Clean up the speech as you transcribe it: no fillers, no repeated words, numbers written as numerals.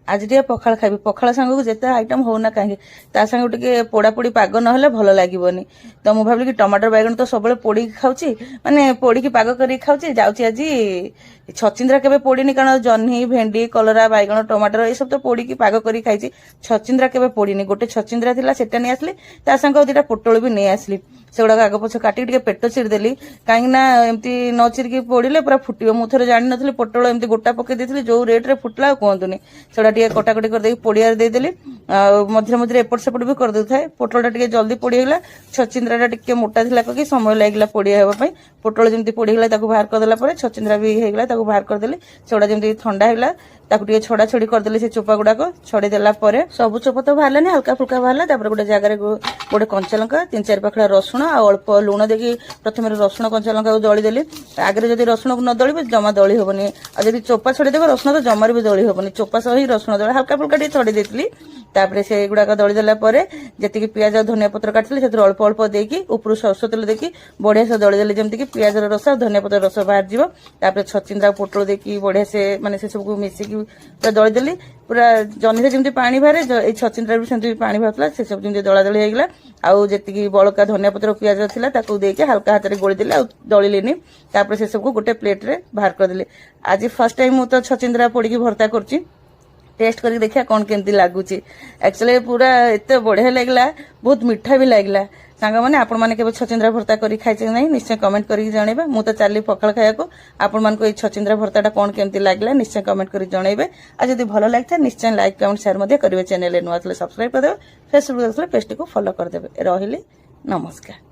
आज टे पखाड़ खाइबी पखाड़ सांग को जिते आइटम होना कहीं ता सांग टे पोड़ापोड़ी पाग ना भल लगे तो मुझे भाविली कि टमाटर बैगन तो सब पोड़ी खाऊँ माने पोड़ी पाग कर खाऊँ जाऊँगी आज छचिंद्रा केबे पोड़ीनी कारण जह्नी भेंडी कलरा बैगन टमाटर ये सब तो पोड़ी पाग कर खाई छचिंद्रा केबे पोड़ीनी गोटे छचिंद्रा थिला सेटा नहीं आसली ता सांग दुटा पोटल भी नहीं आसली से गुड़ा आग पछ काटिक पेट चिरदेली कहीं एमती न चिरिकी पोड़े पूरा फुटो मुझे जानी नी पोटल एमती गोटा पकई देती जो रेट्रे फुटला कहतुनि से कटाकटी कर पोड़िया देदेली मझे मझे एपट सेपट भी कर देता है पोटल टा जल्दी पोड़ीगला छचिंद्रा टा मोटा थिला कि समय लगला पोड़िया होगा पोटल जमी पोड़ीगला बाहर करदेला छचिंद्रा भी होगा बाहर करदेली से गुड़ा जमी ठंडा होगा ताकू छड़ा छड़ी करदेली से चोपा गुड़ाक छड़ी देला सब चोपा तो बाहर हल्का फुल्का बाहर गोटे जगार गोटे कंचा लंका 3-4 पाखड़ा रसुण अल्प लुण देखिए प्रथम रसुण कंचा लंका दली देली आगे जब रसुण को न दलिबे जमा दली हेनी और चोपा छड़ीदेव रसुण तो जमार भी दली हेनी चोपा सह ही रसुण दल हल्का फुल्का टे छड़ी देती तापर से गुड़ाक दलीदेला जी पियाज धनिया पत्र काटली से अल्प अल्प देकी ऊपर सरसों तेल देखी बढ़िया से दलीदेली जमीक पियाज रस धनिया पत्र रस बाहर जापर छचिंद्रा पोटल देखी बढ़िया से माने से सबको मिसिकी पूरा दलीदेली पूरा जह्नी से जमी पानी बाहर छचिंद्रा भी सेमती पानी बाहर से सब जमी दला दली होगा आउ जी बड़का धनिया पत्र पियाज था देके हल्का हाथ में गोलीदेली आ दलिनी तापर से सबको गोटे प्लेट रे बाहर करदेली आज फर्स्ट टाइम मु तो छचिंद्रा पोड़ी भर्ता कर टेस्ट करके देखिया कौन केमती लगुच एक्चुअली पूरा एत बढ़िया लगला बहुत मीठा भी लगला सांग मैंने आपण मैंने केवल छचिंद्रा भर्ता कर खाई ना निश्चय कमेंट करके जनइबे मु तो चली पखाड़ खाया आपण मानक ये छचिंद्रा भर्ता कौन केमती लगला निश्चय कमेंट कर जनइबे आ जब भल लगे निश्चय लाइक कमेंट शेयर करेंगे चैनल नुआ सब्सक्राइब करदे फेसबुक पेज को फॉलो करदे रही नमस्कार।